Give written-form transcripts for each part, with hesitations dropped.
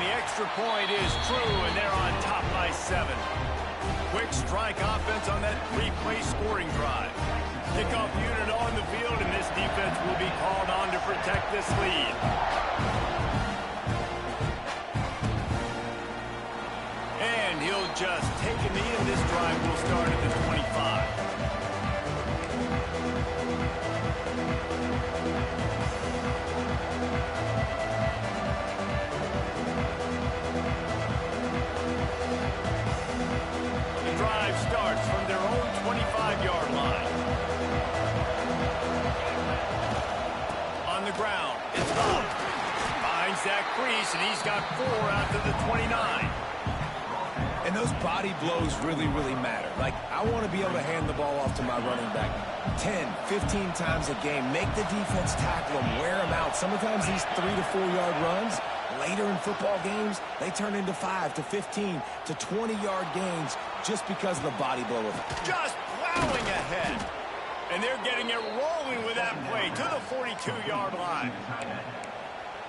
the extra point is true, and they're on top by 7. Quick strike offense on that 3-play scoring drive. Kickoff unit on the field, and this defense will be called on to protect this lead. And he'll just take a knee, and this drive will start at the 25. Starts from their own 25-yard line. On the ground, it's up. Finds that crease, and he's got 4 after the 29. And those body blows really, really matter. Like, I want to be able to hand the ball off to my running back 10, 15 times a game. Make the defense tackle them, wear them out. Sometimes these 3 to 4 yard runs, later in football games, they turn into 5 to 15 to 20-yard gains just because of the body blow. Just plowing ahead. And they're getting it rolling with that play to the 42-yard line.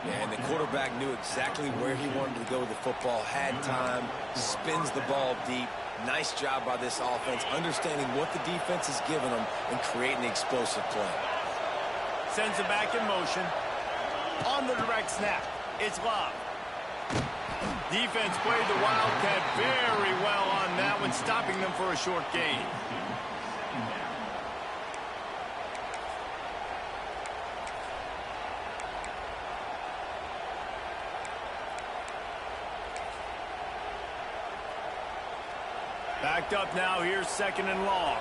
Yeah, and the quarterback knew exactly where he wanted to go with the football, had time, spins the ball deep. Nice job by this offense, understanding what the defense is giving them and creating the explosive play. Sends it back in motion. On the direct snap, it's Love. Defense played the Wildcat very well on that one, stopping them for a short gain. Backed up now, here's 2nd and long.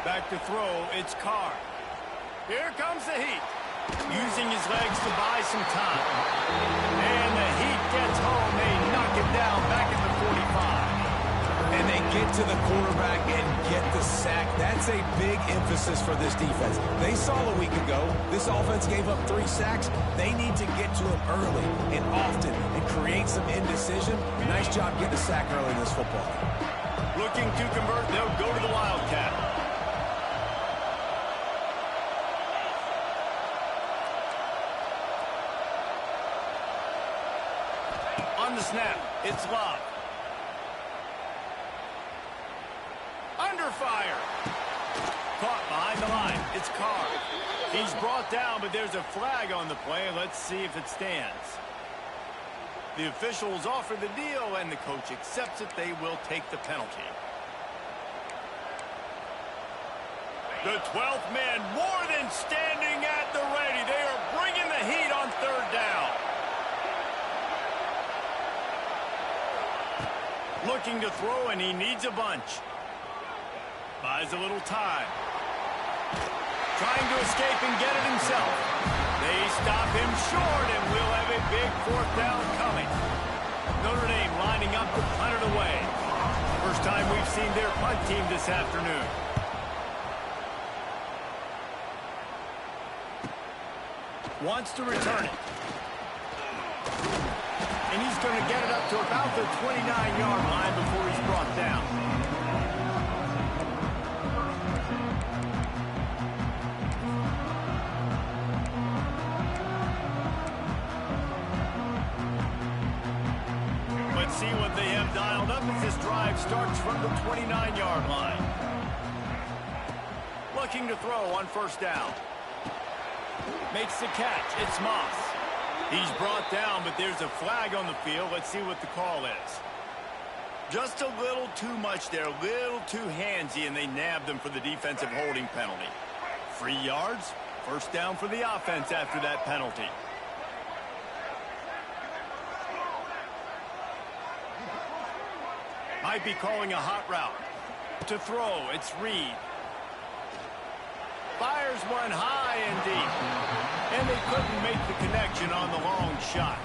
Back to throw, it's Carr. Here comes the heat. Using his legs to buy some time. And the heat gets home. They knock him down back at the 45. And they get to the quarterback and get the sack. That's a big emphasis for this defense. They saw a week ago, this offense gave up 3 sacks. They need to get to him early and often and create some indecision. Nice job getting a sack early in this football game. Looking to convert, they'll go to the Wildcat. On the snap, it's Love. Under fire. Caught behind the line. It's Carr. He's brought down, but there's a flag on the play. Let's see if it stands. The officials offer the deal, and the coach accepts it. They will take the penalty. The 12th man more than standing at the ready. They are bringing the heat on 3rd down. Looking to throw, and he needs a bunch. Buys a little time. Trying to escape and get it himself. They stop him short, and we'll have a big 4th down coming. Notre Dame lining up to punt it away. First time we've seen their punt team this afternoon. Wants to return it. And he's going to get it up to about the 29-yard line before he's brought down. Let's see what they have dialed up as this drive starts from the 29-yard line. Looking to throw on 1st down. Makes the catch. It's Moss. He's brought down, but there's a flag on the field. Let's see what the call is. Just a little too much there, a little too handsy, and they nabbed them for the defensive holding penalty. 3 yards, 1st down for the offense after that penalty. Might be calling a hot route. To throw, it's Reed. Fires one high and deep. And they couldn't make the connection on the long shot.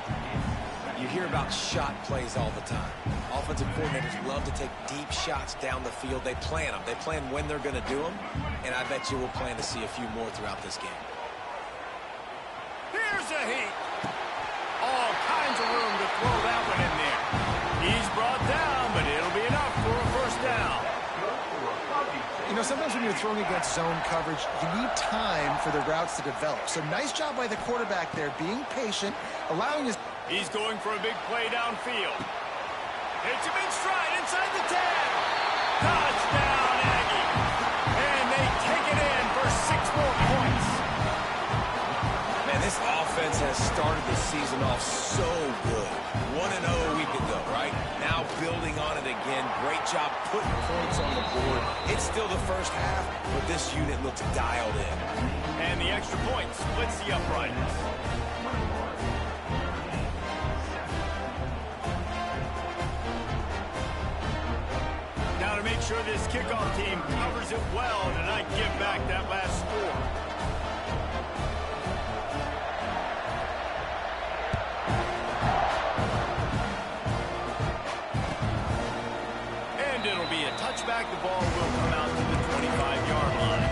You hear about shot plays all the time. Offensive coordinators love to take deep shots down the field. They plan them. They plan when they're going to do them. And I bet you we'll plan to see a few more throughout this game. Here's a heat. All kinds of room to throw that one in there. He's brought down, but it'll be enough for a 1st down. You know, sometimes when you're throwing against zone coverage, you need time for the routes to develop. So nice job by the quarterback there, being patient, allowing his... He's going for a big play downfield. Hits him in stride inside the 10. Touchdown, Aggie. And they take it in for 6 more points. Man, this offense has started the season off so good. 1-0 a week ago, right? Now building on it again. Great job putting points on the board. It's still the first half, but this unit looks dialed in. And the extra point splits the uprights. Now to make sure this kickoff team covers it well tonight, give back that last score. And it'll be a touchback. The ball will come out to the 25-yard line.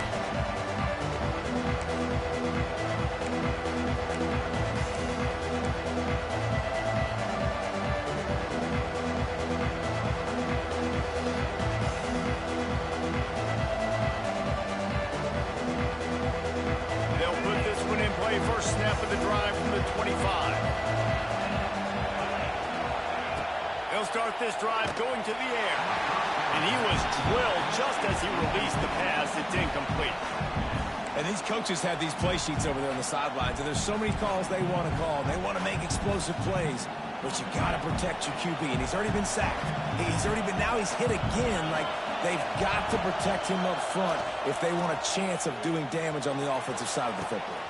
They'll put this one in play. First snap of the drive from the 25. They'll start this drive going to the air. And he was drilled just as he released the pass. It's incomplete. And these coaches have these play sheets over there on the sidelines, and there's so many calls they want to call. They want to make explosive plays, but you got to protect your QB, and he's already been sacked. Now he's hit again. Like, they've got to protect him up front if they want a chance of doing damage on the offensive side of the football.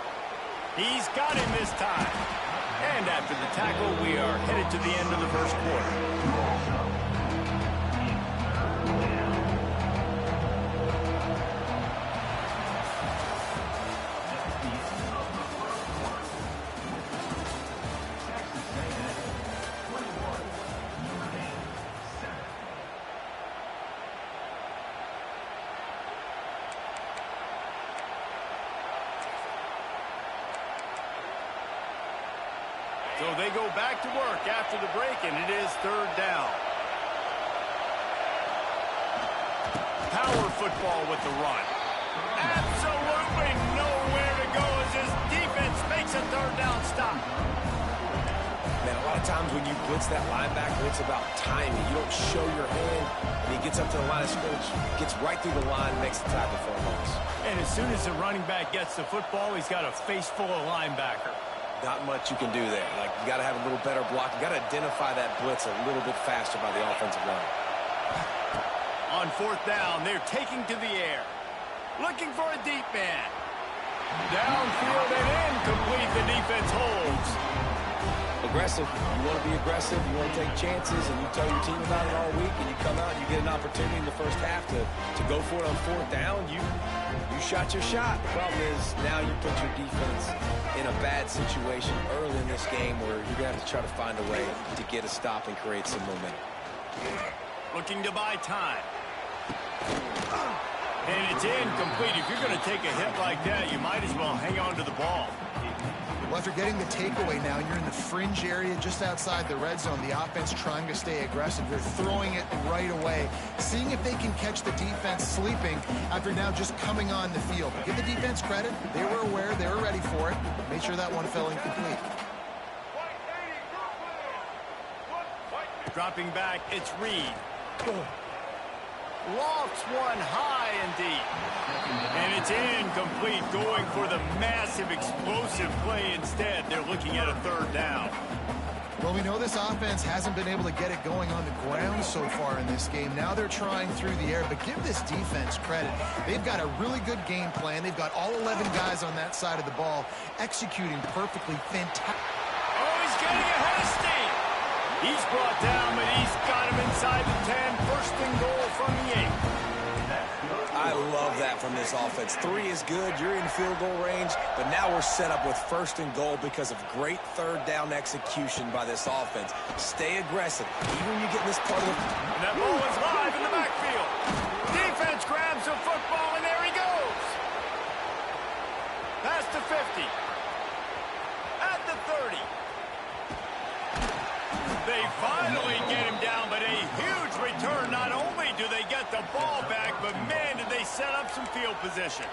He's got him this time. And after the tackle, we are headed to the end of the first quarter. So they go back to work after the break, and it is third down. Power football with the run. Absolutely nowhere to go as his defense makes a third down stop. Man, a lot of times when you blitz that linebacker, it's about timing. You don't show your hand, and he gets up to the line of scrimmage, gets right through the line, makes the tackle for a loss. And as soon as the running back gets the football, he's got a face full of linebacker. Not much you can do there. Like, you got to have a little better block. You got to identify that blitz a little bit faster by the offensive line. On fourth down, they're taking to the air. Looking for a deep man. Downfield and incomplete. The defense holds. Aggressive. You want to be aggressive. You want to take chances, and you tell your team about it all week, and you come out and you get an opportunity in the first half to go for it on fourth down. You shot your shot. The problem is now you put your defense in a bad situation early in this game where you're going to have to try to find a way to get a stop and create some momentum. Looking to buy time. And it's incomplete. If you're going to take a hit like that, you might as well hang on to the ball. Well, after getting the takeaway now, you're in the fringe area just outside the red zone. The offense trying to stay aggressive. They're throwing it right away, seeing if they can catch the defense sleeping after now just coming on the field. Give the defense credit. They were aware. They were ready for it. Made sure that one fell incomplete. Dropping back, it's Reed. Lofts one high and deep. And it's incomplete, going for the massive explosive play instead. They're looking at a third down. Well, we know this offense hasn't been able to get it going on the ground so far in this game. Now they're trying through the air, but give this defense credit. They've got a really good game plan. They've got all 11 guys on that side of the ball executing perfectly. Fantastic. Oh, he's getting ahead of steam. He's brought down, but he's got him inside the 10. First and goal from the 8. I love that from this offense. 3 is good. You're in field goal range, but now we're set up with first and goal because of great third down execution by this offense. Stay aggressive, even when you get in this part of the... And that ball is live in the backfield. Defense grabs the football, and there he goes. Past the 50. At the 30. They finally get him down, but a huge return. Not only do they get the ball back, but man, did they set up some field position.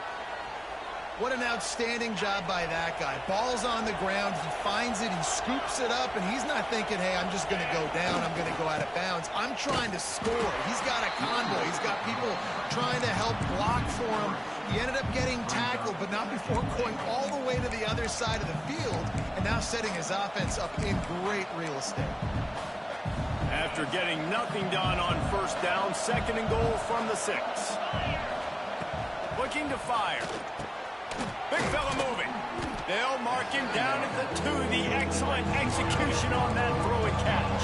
What an outstanding job by that guy. Ball's on the ground. He finds it. He scoops it up, and he's not thinking, hey, I'm just going to go down. I'm going to go out of bounds. I'm trying to score. He's got a convoy. He's got people trying to help block for him. He ended up getting tackled, but not before going all the way to the other side of the field and now setting his offense up in great real estate. After getting nothing done on first down, 2nd and goal from the 6. Looking to fire. Big fella moving. They'll mark him down at the 2. The excellent execution on that throw and catch.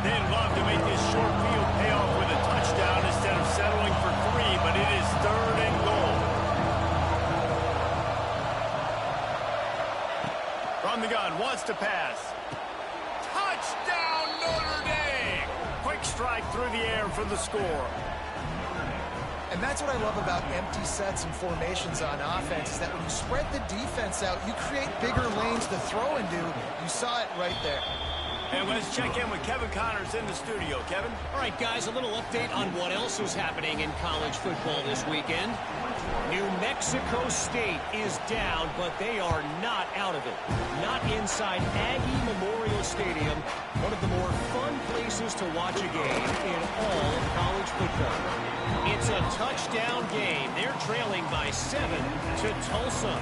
They'd love to make this short field pay off with a touchdown instead of settling for 3, but it is 3rd and goal. From the gun, wants to pass. Touchdown, Notre Dame! Quick strike through the air for the score. And that's what I love about empty sets and formations on offense, is that when you spread the defense out, you create bigger lanes to throw into. You saw it right there. And let's check in with Kevin Connors in the studio. Kevin? All right, guys, a little update on what else is happening in college football this weekend. New Mexico State is down, but they are not out of it. Not inside Aggie Memorial Stadium, one of the more fun places to watch a game in all of college football. It's a touchdown game. They're trailing by 7 to Tulsa.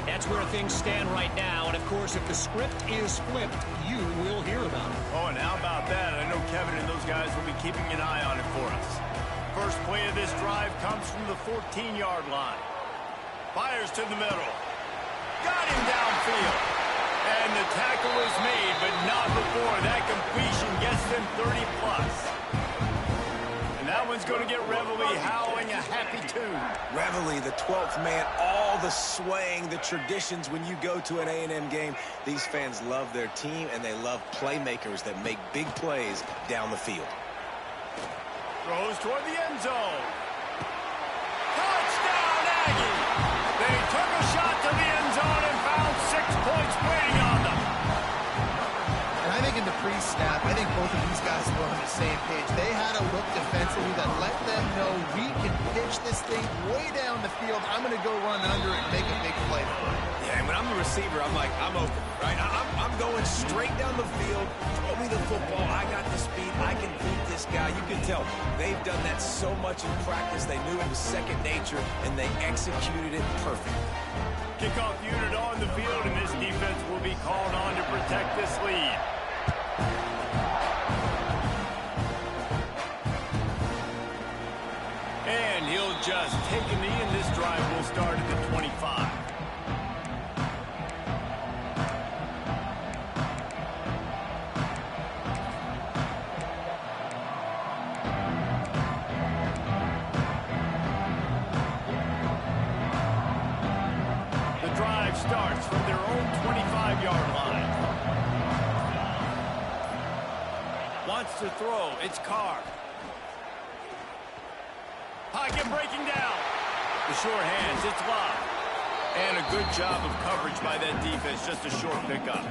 That's where things stand right now, and of course, if the script is flipped, you will hear about it. Oh, and how about that? I know Kevin and those guys will be keeping an eye on it for us. First play of this drive comes from the 14-yard line. Fires to the middle. Got him downfield. And the tackle is made, but not before that completion gets them 30-plus. And that one's going to get Reveille howling a happy tune. Reveille, the 12th man, all the swaying, the traditions when you go to an A&M game. These fans love their team, and they love playmakers that make big plays down the field. Throws toward the end zone. Touchdown, Aggie! They took a shot to the end zone and found 6 points waiting on them. And I think in the pre-snap, I think both of these guys were on the same page. They had a look defensively that let them know we can pitch this thing way down the field. I'm going to go run under it and make a big play for it. Yeah, and when I'm the receiver, I'm like, I'm open, right? I'm going straight down the field. Throw me the football. I got the speed. I can beat this guy. You can tell they've done that so much in practice. They knew it was second nature, and they executed it perfectly. Kickoff unit on the field, and this defense will be called on to protect this lead. And he'll just take a knee, and this drive will start at the 25. The drive starts from their own 25-yard line. Wants to throw. It's Carr. Pocket breaking down. The short hands. It's Love. And a good job of coverage by that defense. Just a short pickup.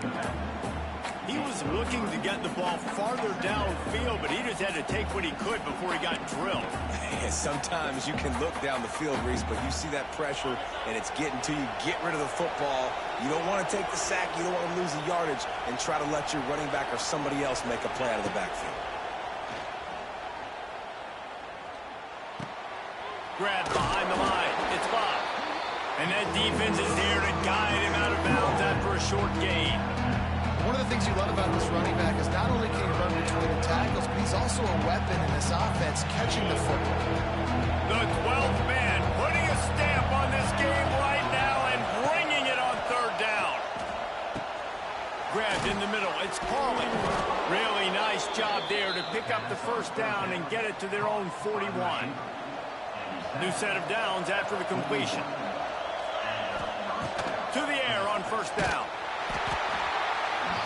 He was looking to get the ball farther downfield, but he just had to take what he could before he got drilled. Yeah, sometimes you can look down the field, Reese, but you see that pressure, and it's getting to you. Get rid of the football. You don't want to take the sack. You don't want to lose the yardage, and try to let your running back or somebody else make a play out of the backfield. Grabbed behind the line. It's Bob. And that defense is there to guide him out of bounds after a short gain. One of the things you love about this running back is not only can he run between the tackles, but he's also a weapon in this offense, catching the football. The 12th man putting a stamp on this game right now and bringing it on third down. Grabbed in the middle. It's Pauling. Really nice job there to pick up the first down and get it to their own 41. New set of downs after the completion. To the air on first down.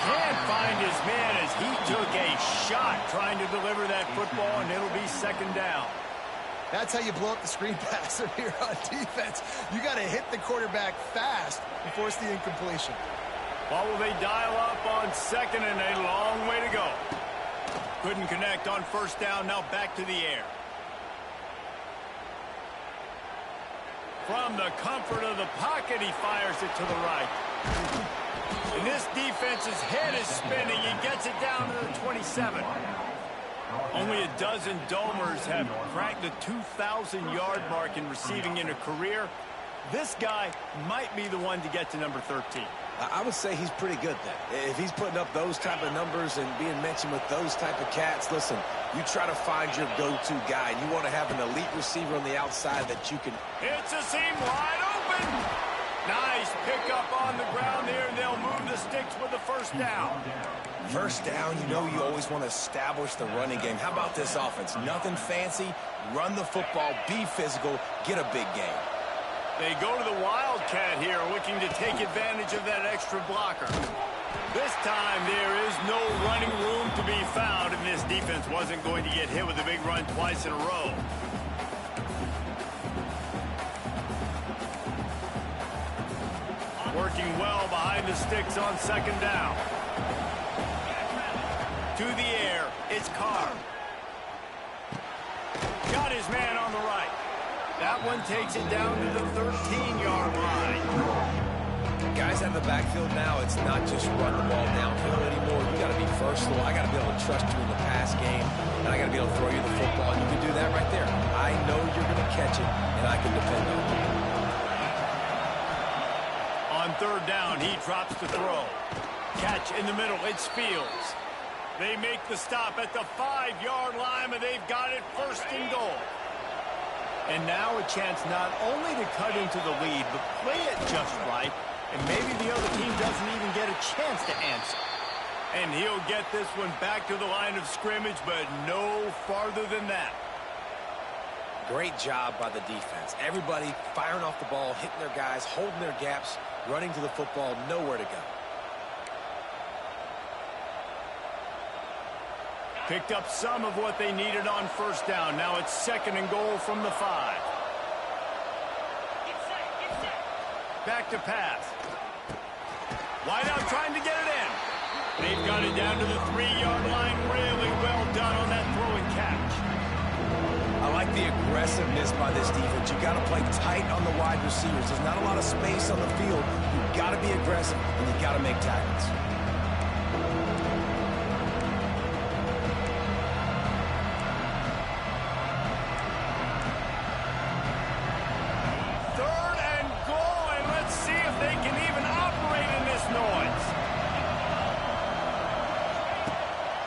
Can't find his man as he took a shot trying to deliver that football, and it'll be second down. That's how you blow up the screen passer here on defense. You got to hit the quarterback fast and force the incompletion. Well, will they dial up on second, and a long way to go. Couldn't connect on first down, now back to the air. From the comfort of the pocket, he fires it to the right. And this defense's head is spinning. He gets it down to the 27. Only a dozen Domers have cracked the 2,000-yard mark in receiving in a career. This guy might be the one to get to number 13. I would say he's pretty good then. If he's putting up those type of numbers and being mentioned with those type of cats, listen, you try to find your go-to guy. And you want to have an elite receiver on the outside that you can... It's a seam wide open. Nice pickup on the ground there, and they'll move the sticks with the first down. First down, you know you always want to establish the running game. How about this offense? Nothing fancy. Run the football, be physical, get a big game. They go to the Wildcat here, looking to take advantage of that extra blocker. This time, there is no running room to be found, and this defense wasn't going to get hit with a big run twice in a row. Working well behind the sticks on second down. To the air, it's Carr. Got his man on the right. That one takes it down to the 13-yard line. Guys out of the backfield now, it's not just run the ball downhill anymore. You got to be versatile. I got to be able to trust you in the pass game, and I got to be able to throw you the football, and you can do that right there. I know you're going to catch it, and I can depend on you. On third down, he drops to throw. Catch in the middle, it's Fields. They make the stop at the 5-yard line, but they've got it first and goal. And now a chance not only to cut into the lead, but play it just right, and maybe the other team doesn't even get a chance to answer. And he'll get this one back to the line of scrimmage, but no farther than that. Great job by the defense. Everybody firing off the ball, hitting their guys, holding their gaps, running to the football, nowhere to go. Picked up some of what they needed on first down. Now it's second and goal from the 5. Back to pass. Wide out trying to get it in. They've got it down to the 3-yard line. Really well done on that throw and catch. I like the aggressiveness by this defense. You got to play tight on the wide receivers. There's not a lot of space on the field. You've got to be aggressive, and you've got to make tackles.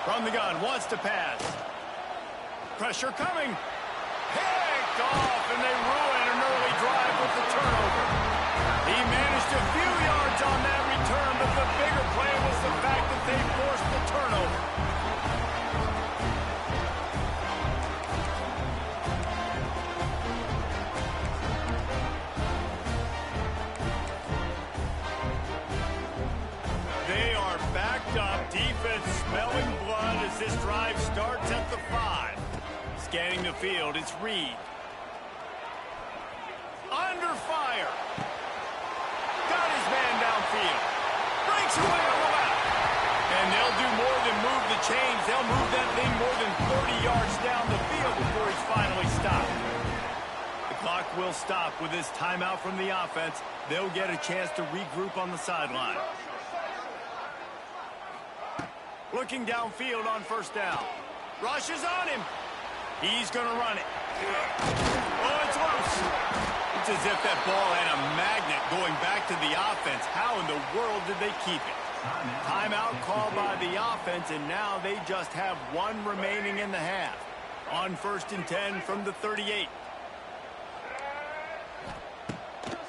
From the gun, wants to pass. Pressure coming. Picked off, and they ruin an early drive with the turnover. He managed a few yards on that return, but the bigger play was the fact that they forced the turnover. They are backed up. Defense smelling blood as this drive starts at the 5. Scanning the field, it's Reed. Under fire. Got his man downfield. Breaks away on the left. And they'll do more than move the chains. They'll move that thing more than 30 yards down the field before he's finally stopped. The clock will stop with this timeout from the offense. They'll get a chance to regroup on the sideline. Looking downfield on first down. Rush is on him. He's going to run it. Oh, it's loose. It's as if that ball had a magnet going back to the offense. How in the world did they keep it? Timeout called by the offense, and now they just have one remaining in the half. On first and 10 from the 38.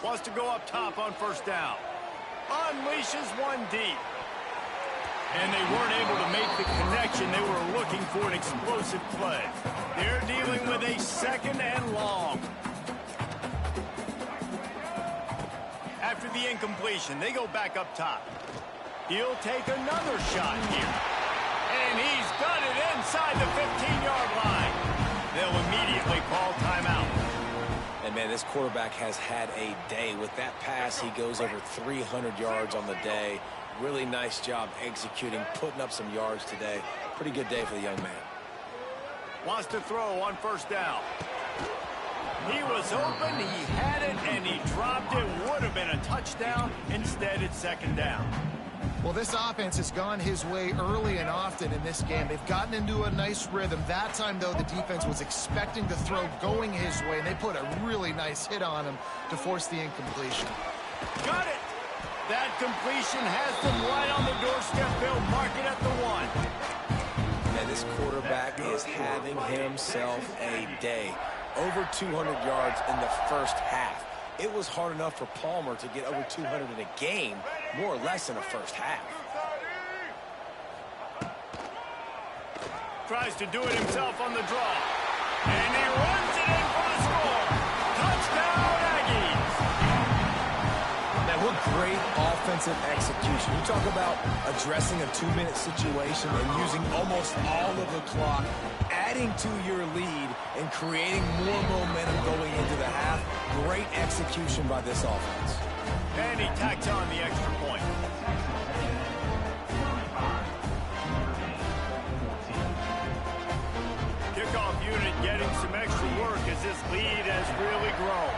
Wants to go up top on first down. Unleashes one deep. And they weren't able to make the connection. They were looking for an explosive play. They're dealing with a second and long. After the incompletion, they go back up top. He'll take another shot here. And he's got it inside the 15-yard line. They'll immediately call timeout. And, man, this quarterback has had a day. With that pass, he goes over 300 yards on the day. Really nice job executing, putting up some yards today. Pretty good day for the young man. Wants to throw on first down. He was open, he had it, and he dropped it. Would have been a touchdown. Instead, it's second down. Well, this offense has gone his way early and often in this game. They've gotten into a nice rhythm. That time, though, the defense was expecting the throw going his way, and they put a really nice hit on him to force the incompletion. Got it! That completion has them right on the doorstep. They'll mark it at the 1. And this quarterback is having himself a day. Over 200 yards in the first half. It was hard enough for Palmer to get over 200 in a game, more or less in the first half. Tries to do it himself on the draw. And he runs it in for the score. Touchdown, Aggies! Man, what great offensive execution. You talk about addressing a 2-minute situation and using almost all of the clock, adding to your lead and creating more momentum going into the half. Great execution by this offense. And he tacks on the extra point. Kickoff unit getting some extra work as this lead has really grown.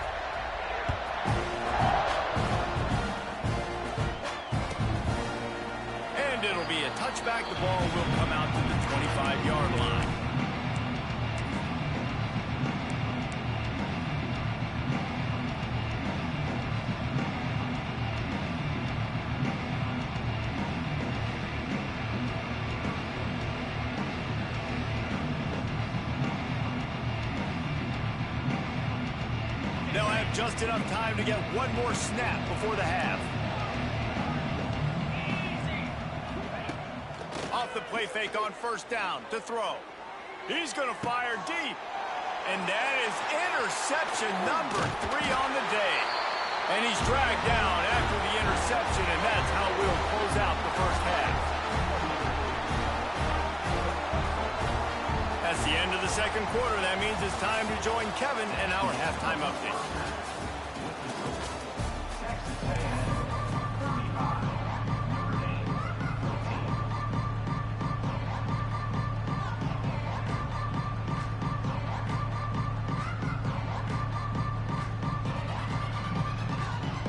And it'll be a touchback. The ball will come out to the 25-yard line. They'll have just enough time to get one more snap before the half. Off the play fake on first down to throw. He's going to fire deep. And that is interception number 3 on the day. And he's dragged down after the interception, and that's how we'll close out the first half. That's the end of the second quarter. That means it's time to join Kevin in our halftime update.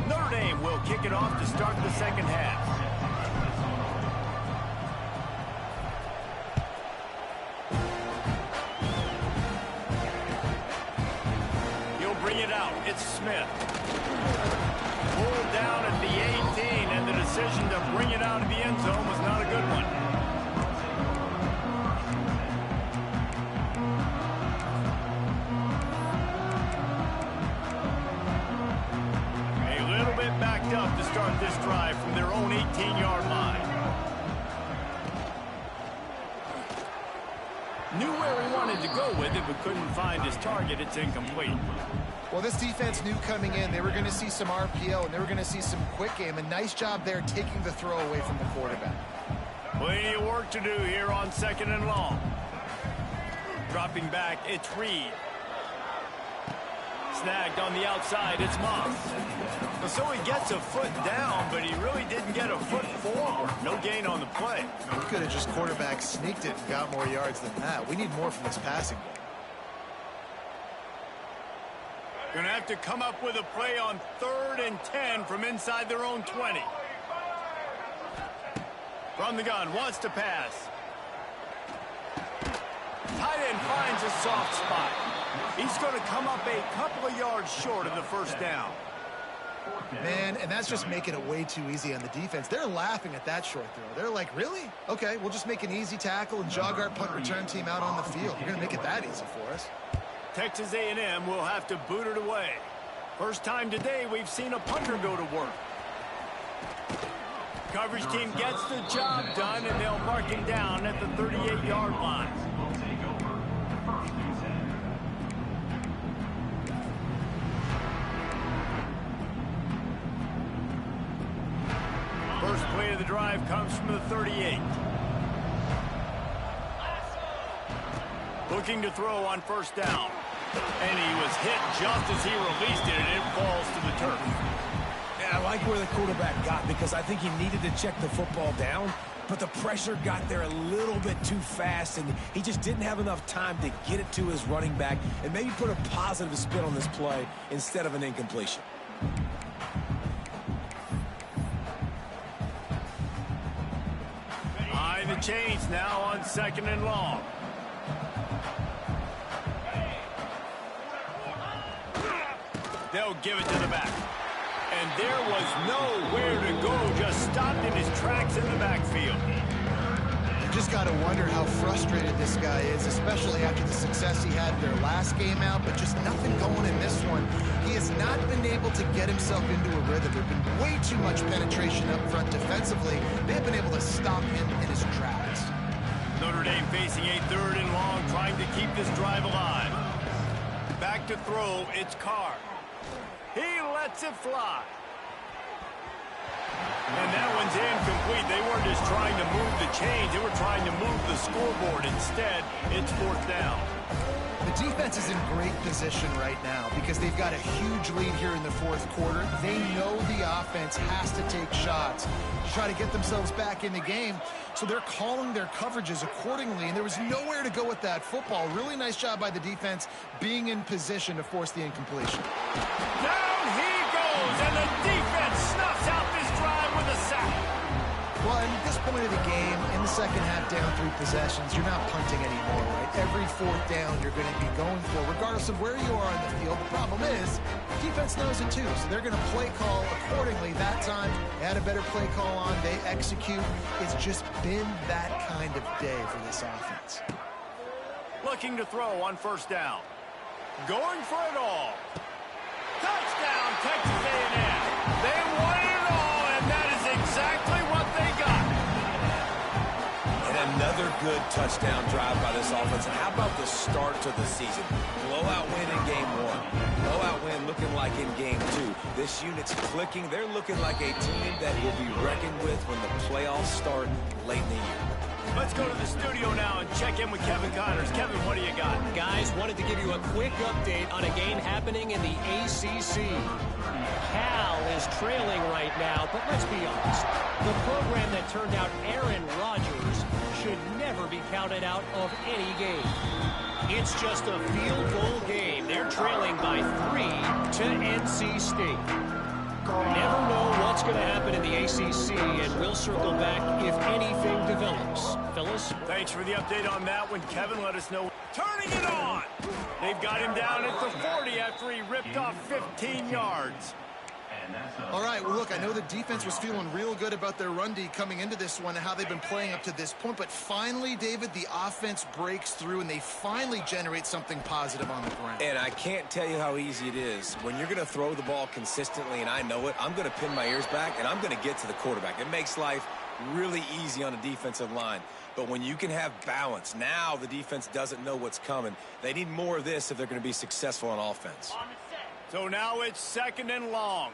Notre Dame will kick it off to start the second half. Bring it out. It's Smith. Pulled down at the 18, and the decision to bring it out of the end zone was not a good one. A little bit backed up to start this drive from their own 18-yard line. Knew where he wanted to go with it, but couldn't find his target. It's incomplete. Well, this defense knew coming in they were going to see some RPO and they were going to see some quick game. A nice job there taking the throw away from the quarterback. Plenty of work to do here on second and long. Dropping back, it's Reed. Snagged on the outside, it's Moss. So he gets a foot down, but he really didn't get a foot forward. No gain on the play. He could have just quarterback sneaked it and got more yards than that. We need more from this passing game. Going to have to come up with a play on 3rd and 10 from inside their own 20. From the gun, wants to pass. Tight end finds a soft spot. He's going to come up a couple of yards short of the first down. Man, and that's just making it way too easy on the defense. They're laughing at that short throw. They're like, really? Okay, we'll just make an easy tackle and jog our punt return team out on the field. You're going to make it that easy for us. Texas A&M will have to boot it away. First time today we've seen a punter go to work. Coverage team gets the job done, and they'll mark him down at the 38-yard line. First play of the drive comes from the 38. Looking to throw on first down. And he was hit just as he released it, and it falls to the turf. Yeah, I like where the quarterback got because I think he needed to check the football down but the pressure got there a little bit too fast, and he just didn't have enough time to get it to his running back and maybe put a positive spin on this play instead of an incompletion. Behind the chains now on 2nd and long. They'll give it to the back. And there was nowhere to go, just stopped in his tracks in the backfield. You just got to wonder how frustrated this guy is, especially after the success he had their last game out, but just nothing going in this one. He has not been able to get himself into a rhythm. There's been way too much penetration up front defensively. They've been able to stop him in his tracks. Notre Dame facing a 3rd and long, trying to keep this drive alive. Back to throw, it's Carr. He lets it fly. And that one's incomplete. They weren't just trying to move the chains. They were trying to move the scoreboard. Instead, it's 4th down. The defense is in great position right now because they've got a huge lead here in the 4th quarter. They know the offense has to take shots to try to get themselves back in the game. So they're calling their coverages accordingly, and there was nowhere to go with that football. Really nice job by the defense being in position to force the incompletion. Down he goes, and the defense snuffs out this drive with a sack. Well, at this point of the game, in the second half, down 3 possessions, you're not punting anymore, right? Every 4th down you're going to be going for, regardless of where you are on the field. The problem is, defense knows it too, so they're going to play call accordingly. That time, they had a better play call on. They execute. It's just been that kind of day for this offense. Looking to throw on 1st down. Going for it all. Touchdown, Texas A&M. They won it all, and that is exactly what they got. And another good touchdown drive by this offense. And how about the start to the season? Blowout win in game 1. Blowout win looking like in game 2. This unit's clicking. They're looking like a team that will be reckoned with when the playoffs start late in the year. Let's go to the studio now and check in with Kevin Connors. Kevin, what do you got? Guys, wanted to give you a quick update on a game happening in the ACC. Cal is trailing right now, but let's be honest. The program that turned out Aaron Rodgers should never be counted out of any game. It's just a field goal game. They're trailing by 3 to NC State. Never know what's going to happen in the ACC, and we'll circle back if anything develops. Phyllis? Thanks for the update on that one. Kevin, let us know. Turning it on! They've got him down at the 40 after he ripped off 15 yards. All right, well, look, I know the defense was feeling real good about their run D coming into this one and how they've been playing up to this point, but finally, David, the offense breaks through and they finally generate something positive on the ground. And I can't tell you how easy it is. When you're going to throw the ball consistently, and I know it, I'm going to pin my ears back, and I'm going to get to the quarterback. It makes life really easy on a defensive line. But when you can have balance, now the defense doesn't know what's coming. They need more of this if they're going to be successful on offense. So now it's 2nd and long.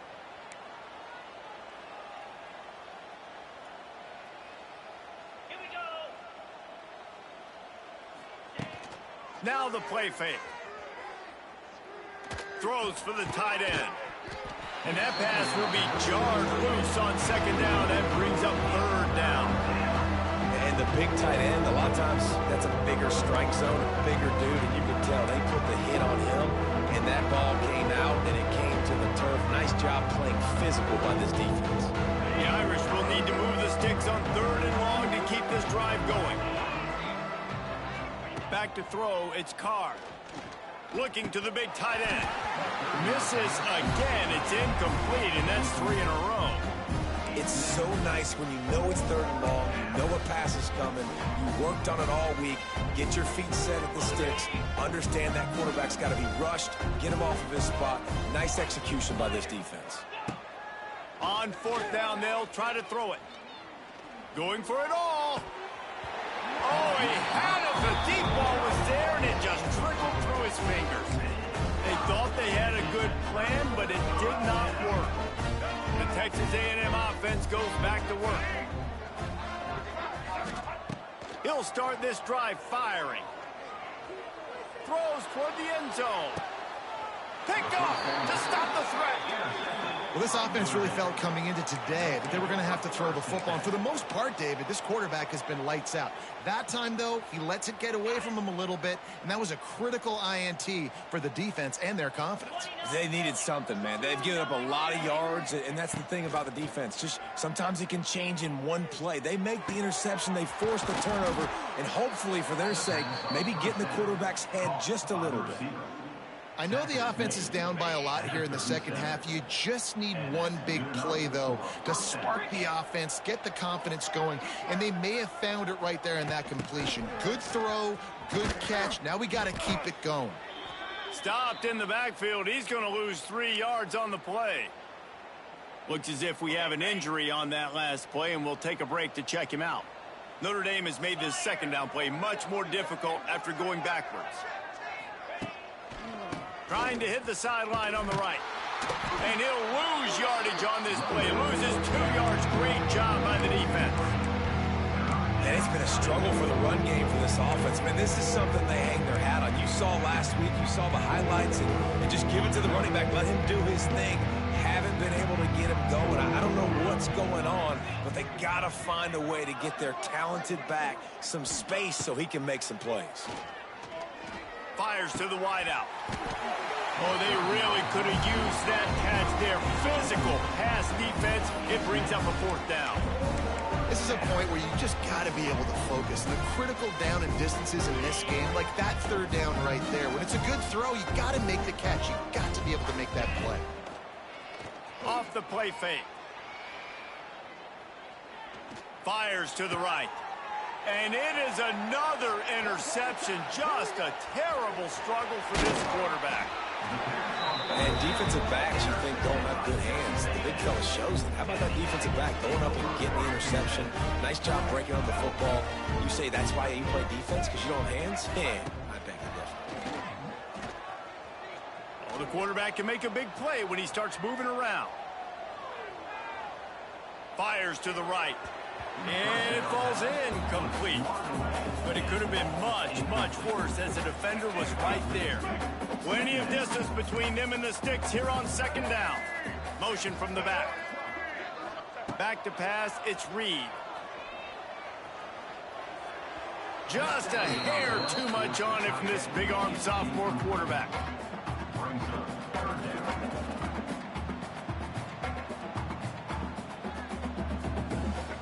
Now the play fake. Throws for the tight end. And that pass will be jarred loose on 2nd down. That brings up 3rd down. And the big tight end, a lot of times, that's a bigger strike zone, a bigger dude, and you can tell they put the hit on him, and that ball came out, and it came to the turf. Nice job playing physical by this defense. The Irish will need to move the sticks on 3rd and long to keep this drive going. Back to throw, it's Carr. Looking to the big tight end. Misses again, it's incomplete, and that's 3 in a row. It's so nice when you know it's 3rd and long, you know a pass is coming, you worked on it all week, get your feet set at the sticks, understand that quarterback's got to be rushed, get him off of his spot. Nice execution by this defense. On 4th down, they'll try to throw it. Going for it all. Oh, he had it. The deep ball was there, and it just trickled through his fingers. They thought they had a good plan, but it did not work. The Texas A&M offense goes back to work. He'll start this drive firing. Throws toward the end zone. Picked off to stop the threat. Well, this offense really felt coming into today that they were going to have to throw the football. And for the most part, David, this quarterback has been lights out. That time, though, he lets it get away from him a little bit, and that was a critical INT for the defense and their confidence. They needed something, man. They've given up a lot of yards, and that's the thing about the defense. Just sometimes it can change in one play. They make the interception, they force the turnover, and hopefully, for their sake, maybe get in the quarterback's head just a little bit. I know the offense is down by a lot here in the second half. You just need one big play, though, to spark the offense, get the confidence going, and they may have found it right there in that completion. Good throw, good catch. Now we got to keep it going. Stopped in the backfield. He's going to lose 3 yards on the play. Looks as if we have an injury on that last play, and we'll take a break to check him out. Notre Dame has made this second down play much more difficult after going backwards. Trying to hit the sideline on the right. And he'll lose yardage on this play. Loses 2 yards. Great job by the defense. And it's been a struggle for the run game for this offense. Man, this is something they hang their hat on. You saw last week, you saw the highlights, and just give it to the running back. Let him do his thing. Haven't been able to get him going. I don't know what's going on, but they got to find a way to get their talented back some space so he can make some plays. Fires to the wideout. Oh, they really could have used that catch there. Physical pass defense. It brings up a 4th down. This is a point where you just got to be able to focus. And the critical down and distances in this game, like that 3rd down right there. When it's a good throw, you got to make the catch. You got to be able to make that play. Off the play fake. Fires to the right. And it is another interception. Just a terrible struggle for this quarterback. And defensive backs, you think, don't have good hands. The big fella shows it. How about that defensive back going up and getting the interception? Nice job breaking up the football. You say that's why you play defense, because you don't have hands? Yeah, I beg to differ. Well, the quarterback can make a big play when he starts moving around. Fires to the right. And it falls incomplete. But it could have been much, much worse as the defender was right there. Plenty of distance between them and the sticks here on 2nd down. Motion from the back. Back to pass, it's Reed. Just a hair too much on it from this big-armed sophomore quarterback.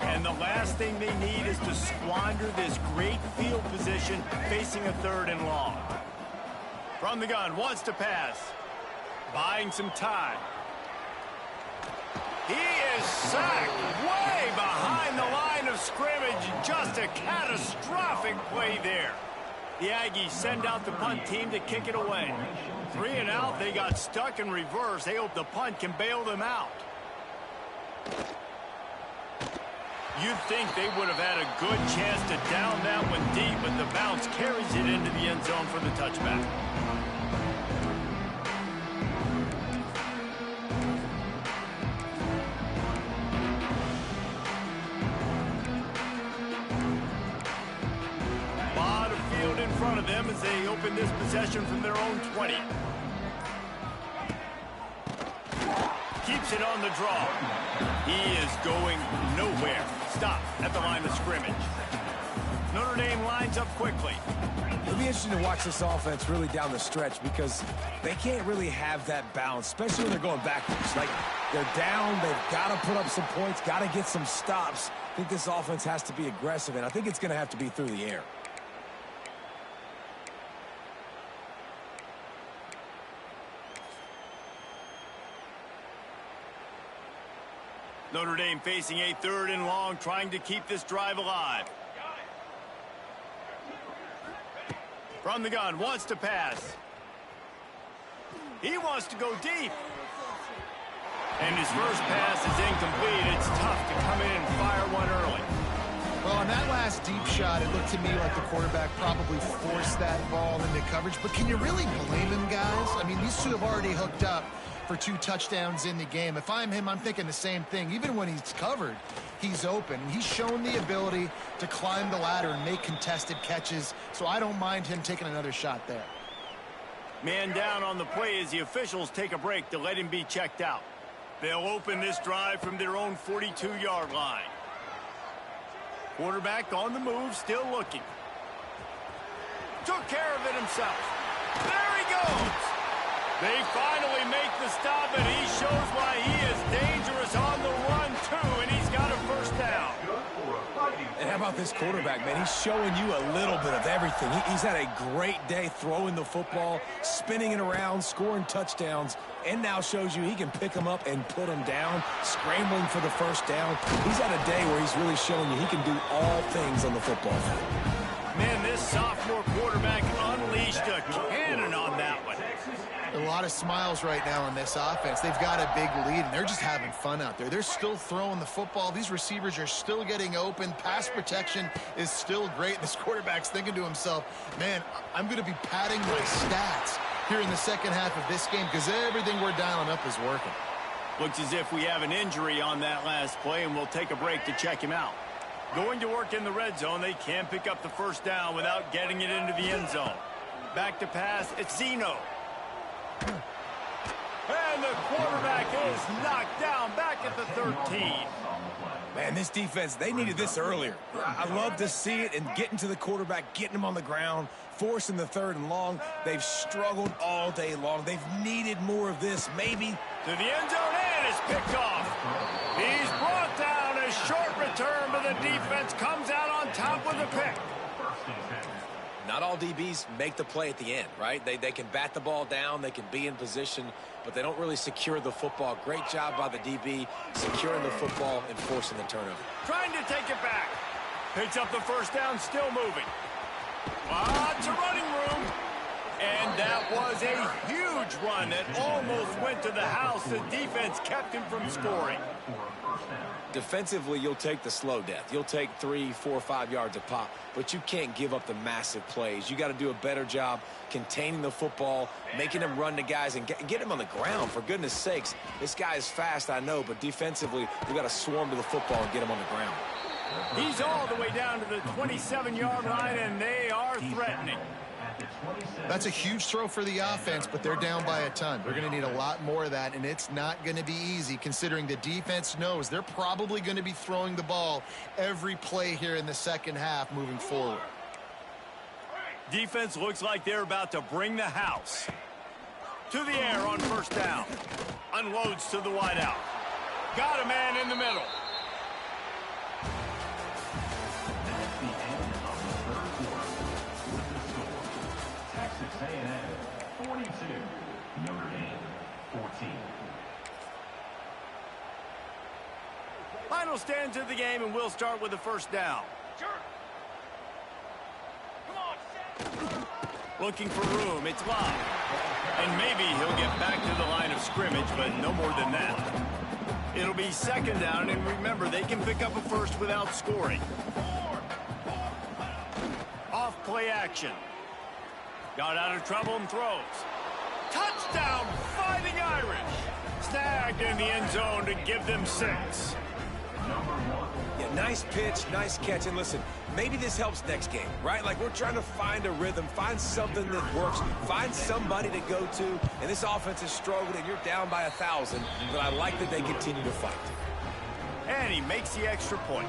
And the last thing they need is to squander this great field position facing a 3rd and long. From the gun, wants to pass. Buying some time. He is sacked way behind the line of scrimmage. Just a catastrophic play there. The Aggies send out the punt team to kick it away. 3 and out, they got stuck in reverse. They hope the punt can bail them out. You'd think they would have had a good chance to down that one deep, but the bounce carries it into the end zone for the touchback. A lot of field in front of them as they open this possession from their own 20. Keeps it on the draw. He is going nowhere. Stop at the line of scrimmage. Notre Dame lines up quickly. It'll be interesting to watch this offense really down the stretch because they can't really have that balance, especially when they're going backwards. Like, they're down, they've got to put up some points, got to get some stops. I think this offense has to be aggressive, and I think it's going to have to be through the air. Notre Dame facing a 3rd and long, trying to keep this drive alive. From the gun, wants to pass. He wants to go deep. And his first pass is incomplete. It's tough to come in and fire one early. Well, on that last deep shot, it looked to me like the quarterback probably forced that ball into coverage. But can you really blame him, guys? I mean, these two have already hooked up for 2 touchdowns in the game. If I'm him, I'm thinking the same thing. Even when he's covered, he's open. He's shown the ability to climb the ladder and make contested catches, so I don't mind him taking another shot there. Man down on the play as the officials take a break to let him be checked out. They'll open this drive from their own 42-yard line. Quarterback on the move, still looking. Took care of it himself. There he goes. They finally make the stop, and he shows why he is dangerous on the run, too, and he's got a first down. And how about this quarterback, man? He's showing you a little bit of everything. He's had a great day throwing the football, spinning it around, scoring touchdowns, and now shows you he can pick them up and put them down, scrambling for the first down. He's had a day where he's really showing you he can do all things on the football field. Man, this sophomore quarterback unleashed a cannon on that one. A lot of smiles right now in this offense. They've got a big lead, and they're just having fun out there. They're still throwing the football. These receivers are still getting open. Pass protection is still great. This quarterback's thinking to himself, man, I'm going to be padding my stats here in the second half of this game because everything we're dialing up is working. Looks as if we have an injury on that last play, and we'll take a break to check him out. Going to work in the red zone, they can pick up the first down without getting it into the end zone. Back to pass, it's Zeno. And the quarterback is knocked down back at the 13. Man, this defense, they needed this earlier. I love to see it and getting to the quarterback, getting him on the ground, forcing the 3rd and long. They've struggled all day long. They've needed more of this, maybe. To the end zone, and it's picked off. He's brought down, a short return, but the defense comes out on top with a pick. Not all DBs make the play at the end, right? They can bat the ball down, they can be in position, but they don't really secure the football. Great job by the DB securing the football and forcing the turnover. Trying to take it back. Picks up the first down, still moving. Lots of running room. And that was a huge run that almost went to the house. The defense kept him from scoring. Defensively, you'll take the slow death. You'll take 3, 4, 5 yards a pop, but you can't give up the massive plays. You got to do a better job containing the football, making them run to guys, and get him on the ground, for goodness sakes. This guy is fast, I know, but defensively, we got to swarm to the football and get him on the ground. He's all the way down to the 27-yard line, and they are threatening. That's a huge throw for the offense, but they're down by a ton. They're going to need a lot more of that, and it's not going to be easy considering the defense knows they're probably going to be throwing the ball every play here in the second half moving forward. Defense looks like they're about to bring the house. To the air on first down. Unloads to the wideout. Got a man in the middle. A&M 42, Notre Dame 14. Final stands of the game, and we'll start with the first down. Looking for room, it's Love. And maybe he'll get back to the line of scrimmage, but no more than that. It'll be second down, and remember, they can pick up a first without scoring. Off play action. Got out of trouble and throws. Touchdown, Fighting Irish. Snagged in the end zone to give them 6. Yeah, nice pitch, nice catch. And listen, maybe this helps next game, right? Like, we're trying to find a rhythm, find something that works, find somebody to go to. And this offense is struggling, and you're down by 1,000. But I like that they continue to fight. And he makes the extra point.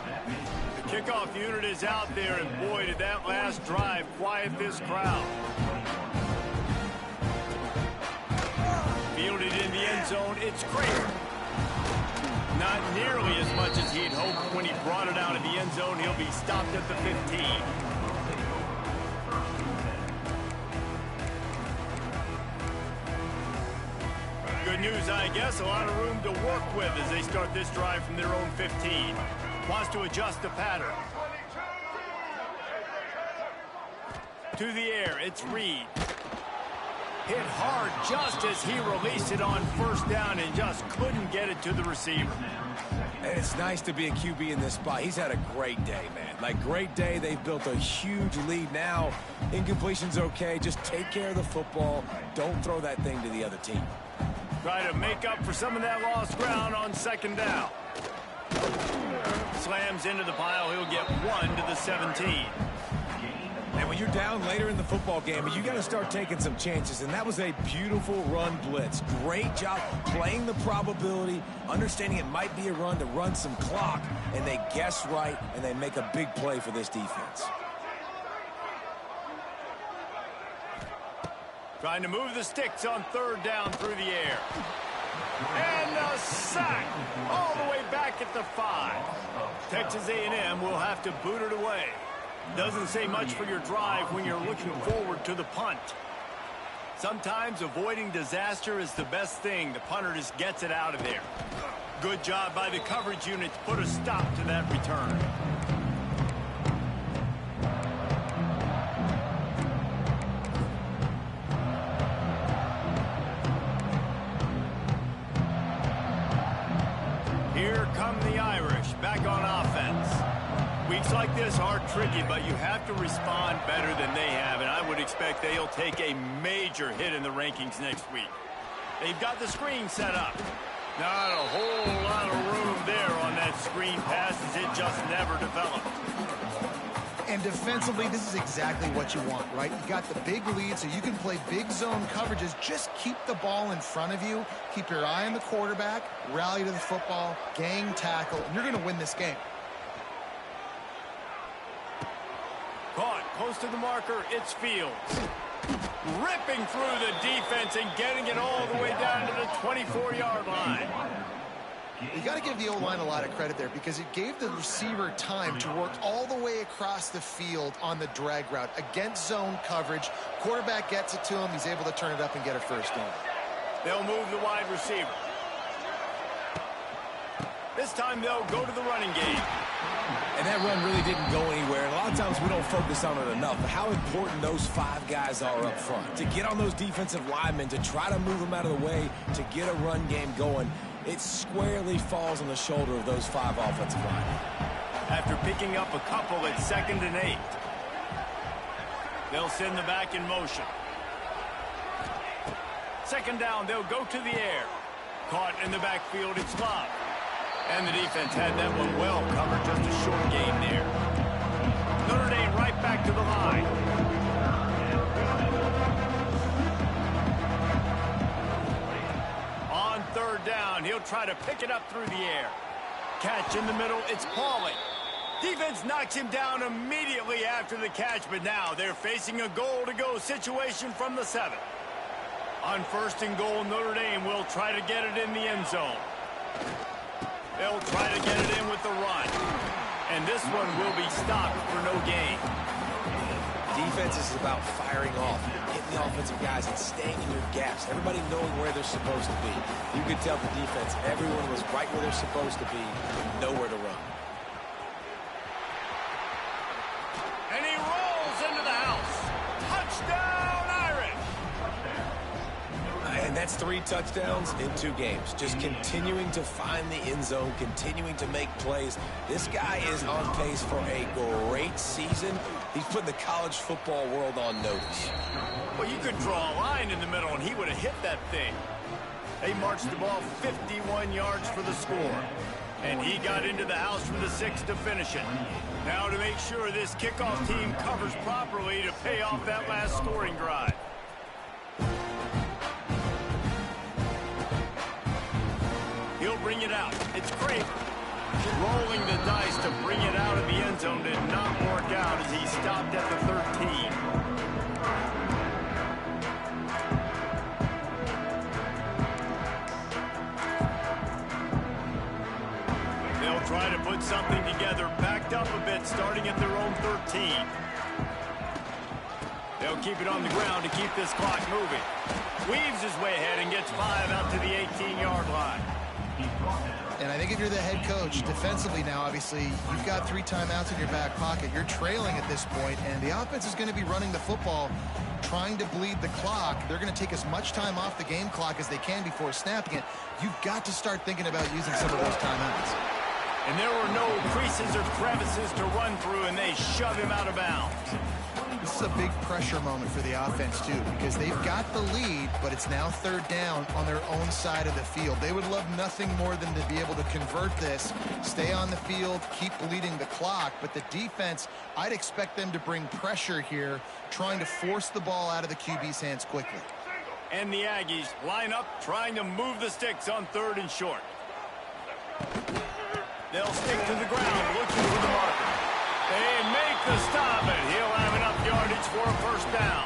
The kickoff unit is out there, and boy, did that last drive quiet this crowd. Fielded in the end zone, it's Crater. Not nearly as much as he'd hoped when he brought it out of the end zone. He'll be stopped at the 15. Good news, I guess. A lot of room to work with as they start this drive from their own 15. Wants to adjust the pattern. To the air, it's Reed. Hit hard just as he released it on first down and just couldn't get it to the receiver. And it's nice to be a QB in this spot. He's had a great day, man. Like, great day. They've built a huge lead now. Incompletion's okay. Just take care of the football. Don't throw that thing to the other team. Try to make up for some of that lost ground on second down. Slams into the pile. He'll get 1 to the 17. And when you're down later in the football game, you got to start taking some chances. And that was a beautiful run blitz. Great job playing the probability, understanding it might be a run to run some clock. And they guess right, and they make a big play for this defense. Trying to move the sticks on third down through the air. And a sack all the way back at the 5. Texas A&M will have to boot it away. Doesn't say much for your drive when you're looking forward to the punt. Sometimes avoiding disaster is the best thing. The punter just gets it out of there. Good job by the coverage unit to put a stop to that return. Here come the Irish back on offense. Weeks like this are tricky, but you have to respond better than they have, and I would expect they'll take a major hit in the rankings next week. They've got the screen set up. Not a whole lot of room there on that screen pass as it just never developed. And defensively, this is exactly what you want, right? You got the big lead, so you can play big zone coverages. Just keep the ball in front of you. Keep your eye on the quarterback, rally to the football, gang tackle, and you're going to win this game. Caught close to the marker, it's Fields. Ripping through the defense and getting it all the way down to the 24-yard line. You got to give the O-line a lot of credit there because it gave the receiver time to work all the way across the field on the drag route against zone coverage. Quarterback gets it to him. He's able to turn it up and get a first down. They'll move the wide receiver. This time they'll go to the running game. And that run really didn't go anywhere. And a lot of times we don't focus on it enough. But how important those 5 guys are up front. To get on those defensive linemen, to try to move them out of the way, to get a run game going. It squarely falls on the shoulder of those 5 offensive linemen. After picking up a couple at 2nd and 8. They'll send the back in motion. 2nd down, they'll go to the air. Caught in the backfield, it's Love. And the defense had that one well covered, just a short game there. Notre Dame right back to the line. On 3rd down, he'll try to pick it up through the air. Catch in the middle, it's Pauly. Defense knocks him down immediately after the catch, but now they're facing a goal-to-go situation from the 7. On 1st and goal, Notre Dame will try to get it in the end zone. They'll try to get it in with the run. And this one will be stopped for no gain. Defense is about firing off, hitting the offensive guys and staying in your gaps. Everybody knowing where they're supposed to be. You could tell the defense, everyone was right where they're supposed to be, nowhere to run. And he rolls into the house. Touchdown, Irish! And that's 3 touchdowns in 2 games. Just continuing to find the end zone, continuing to make plays. This guy is on pace for a great season. He's putting the college football world on notice. Well, you could draw a line in the middle, and he would have hit that thing. They marched the ball 51 yards for the score. And he got into the house from the 6 to finish it. Now to make sure this kickoff team covers properly to pay off that last scoring drive. He'll bring it out. It's Craven. Rolling the dice to bring it out of the end zone did not work out as he stopped at the 13. They'll try to put something together, backed up a bit, starting at their own 13. They'll keep it on the ground to keep this clock moving. Weaves his way ahead and gets 5 out to the 18-yard line. And I think if you're the head coach, defensively now, obviously, you've got 3 timeouts in your back pocket. You're trailing at this point, and the offense is going to be running the football, trying to bleed the clock. They're going to take as much time off the game clock as they can before snapping it. You've got to start thinking about using some of those timeouts. And there were no creases or crevices to run through, and they shove him out of bounds. This is a big pressure moment for the offense, too, because they've got the lead, but it's now third down on their own side of the field. They would love nothing more than to be able to convert this, stay on the field, keep bleeding the clock. But the defense, I'd expect them to bring pressure here, trying to force the ball out of the QB's hands quickly. And the Aggies line up, trying to move the sticks on 3rd and short. They'll stick to the ground, looking for the marker. They make the stop, and he'll have enough yardage for a first down.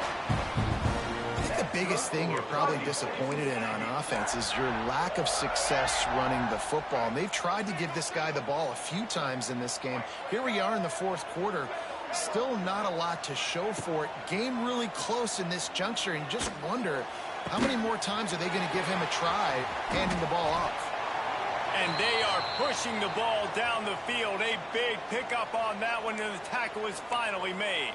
I think the biggest thing you're probably disappointed in on offense is your lack of success running the football. And they've tried to give this guy the ball a few times in this game. Here we are in the 4th quarter. Still not a lot to show for it. Game really close in this juncture, and just wonder how many more times are they going to give him a try handing the ball off. And they are pushing the ball down the field. A big pickup on that one, and the tackle is finally made.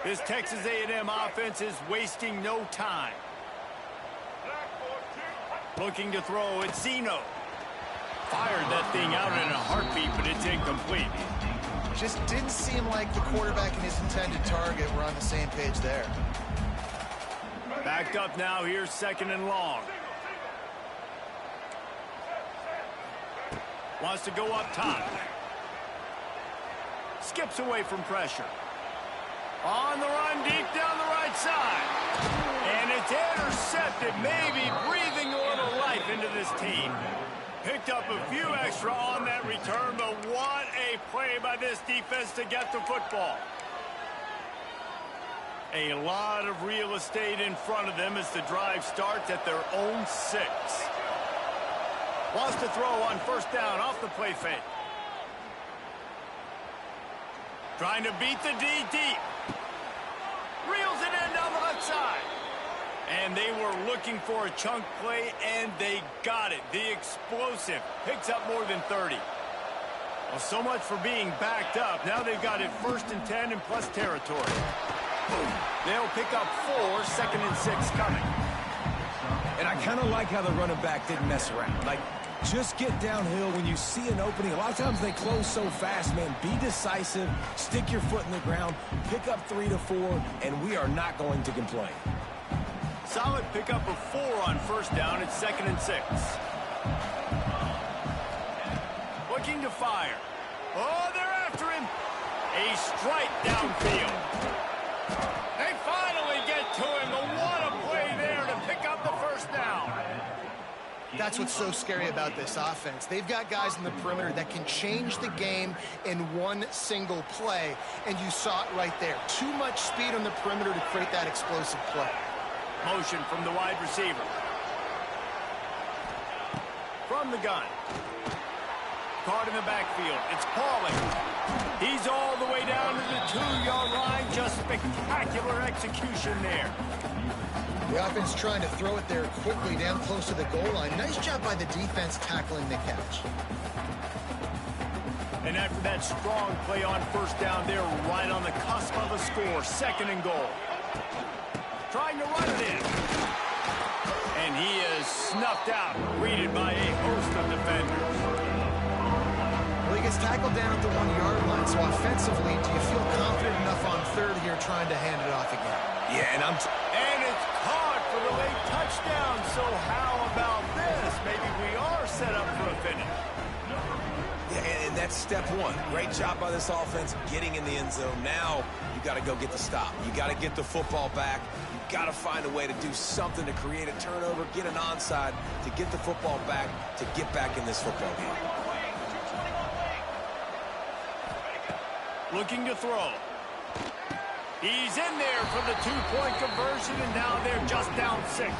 This Texas A&M offense is wasting no time. Looking to throw, it's Zeno. Fired that thing out in a heartbeat, but it's incomplete. Just didn't seem like the quarterback and his intended target were on the same page there. Backed up now, here's 2nd and long. Wants to go up top. Skips away from pressure. On the run, deep down the right side. And it's intercepted, maybe breathing a little life into this team. Picked up a few extra on that return, but what a play by this defense to get the football. A lot of real estate in front of them as the drive starts at their own 6. Wants to throw on 1st down off the play fake. Trying to beat the D deep. Reels it in down the left side. And they were looking for a chunk play, and they got it. The explosive picks up more than 30. Well, so much for being backed up. Now they've got it 1st and 10 and plus territory. They'll pick up 4, 2nd and 6 coming. And I kind of like how the running back didn't mess around. Like, just get downhill when you see an opening. A lot of times they close so fast, man. Be decisive, stick your foot in the ground, pick up 3 to 4, and we are not going to complain. Solid pickup of 4 on 1st down. It's 2nd and 6. Looking to fire. Oh, they're after him. A strike downfield. They finally get to him, but what a play there to pick up the 1st down. That's what's so scary about this offense. They've got guys in the perimeter that can change the game in one single play, and you saw it right there. Too much speed on the perimeter to create that explosive play. Motion from the wide receiver. From the gun. Caught in the backfield. It's Pauling. He's all the way down to the 2-yard line. Just spectacular execution there. The offense trying to throw it there quickly down close to the goal line. Nice job by the defense tackling the catch. And after that strong play on 1st down, they're right on the cusp of a score. 2nd and goal. Trying to run it in. And he is snuffed out, greeted by a host of defenders. Well, he gets tackled down at the 1-yard line, so offensively, do you feel confident enough on 3rd here trying to hand it off again? Yeah, and And it's caught for the late touchdown, so how about this? Maybe we are set up for a finish. Yeah, and that's step 1. Great job by this offense getting in the end zone. Now you got to go get the stop. You got to get the football back. You got to find a way to do something to create a turnover, get an onside, to get the football back, to get back in this football game. Looking to throw. He's in there for the 2-point conversion, and now they're just down 6.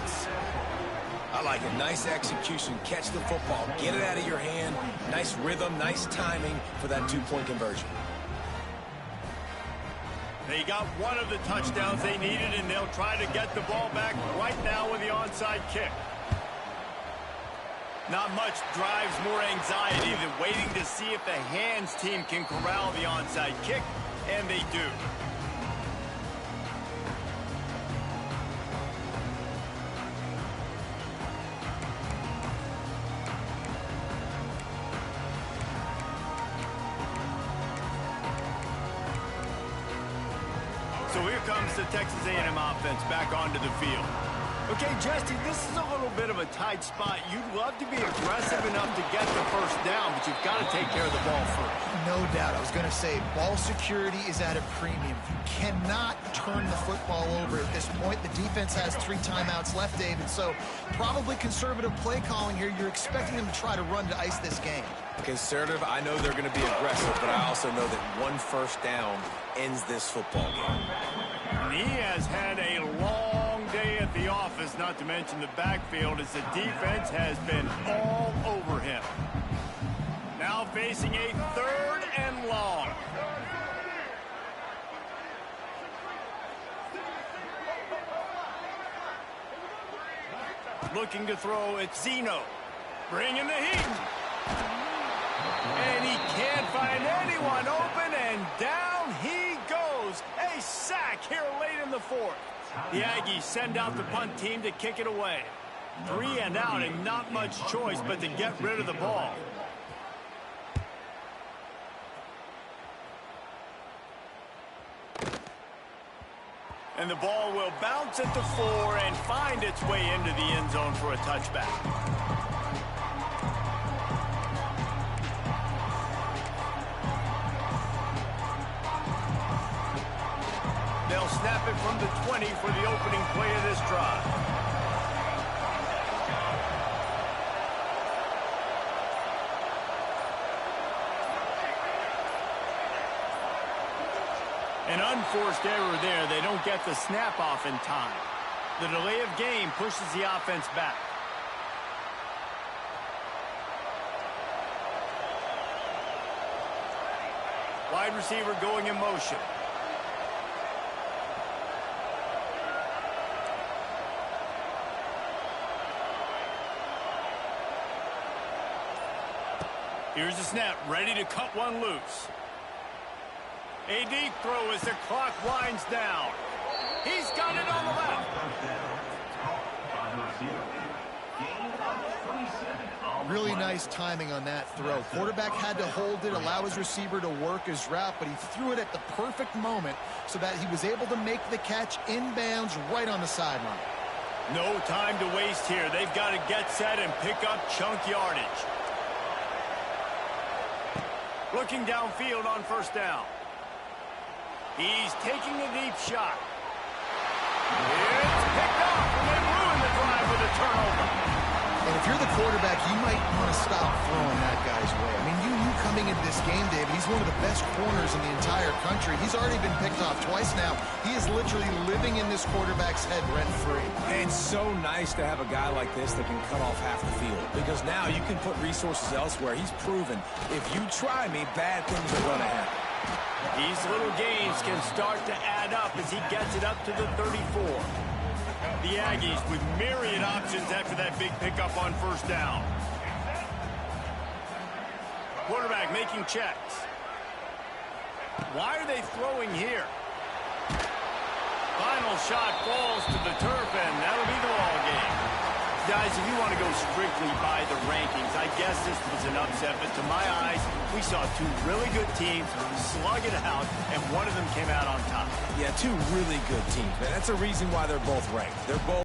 I like it. Nice execution. Catch the football. Get it out of your hand. Nice rhythm, nice timing for that 2-point conversion. They got one of the touchdowns they needed, and they'll try to get the ball back right now with the onside kick. Not much drives more anxiety than waiting to see if the hands team can corral the onside kick, and they do. comes the Texas A&M offense back onto the field. Okay, Jesse, this is a little bit of a tight spot. You'd love to be aggressive enough to get the first down, but you've got to take care of the ball first. No doubt. I was going to say, ball security is at a premium. You cannot turn the football over at this point. The defense has 3 timeouts left, David, so probably conservative play calling here. You're expecting them to try to run to ice this game. Conservative, I know they're going to be aggressive, but I also know that 1 first down ends this football game. And he has had a long day at the office, not to mention the backfield, as the defense has been all over him. Now facing a 3rd and long. Looking to throw, it's Zeno. Bringing the heat. And he can't find anyone open, and down he goes. A sack here late in the 4th. The Aggies send out the punt team to kick it away. 3 and out, and not much choice but to get rid of the ball. And the ball will bounce at the 4 and find its way into the end zone for a touchback. They'll snap it from the 20 for the opening play of this drive. An unforced error there. They don't get the snap off in time. The delay of game pushes the offense back. Wide receiver going in motion. Here's the snap, ready to cut one loose. A deep throw as the clock winds down. He's got it on the left. Really nice timing on that throw. Quarterback had to hold it, allow his receiver to work his route, but he threw it at the perfect moment so that he was able to make the catch inbounds right on the sideline. No time to waste here. They've got to get set and pick up chunk yardage. Looking downfield on first down. He's taking a deep shot. It's picked off, and they ruin the drive with a turnover. And if you're the quarterback, you might want to stop throwing that guy's way. I mean, you coming into this game, David, he's one of the best corners in the entire country. He's already been picked off twice now. He is literally living in this quarterback's head rent-free. And it's so nice to have a guy like this that can cut off half the field, because now you can put resources elsewhere. He's proven if you try me, bad things are going to happen. These little gains can start to add up as he gets it up to the 34. The Aggies with myriad options after that big pickup on first down. Quarterback making checks. Why are they throwing here? Final shot falls to the turf, and that'll be the ball game. Guys, if you want to go strictly by the rankings, I guess this was an upset, but to my eyes, we saw 2 really good teams slug it out, and one of them came out on top. Yeah, 2 really good teams, man. That's a reason why they're both ranked. They're both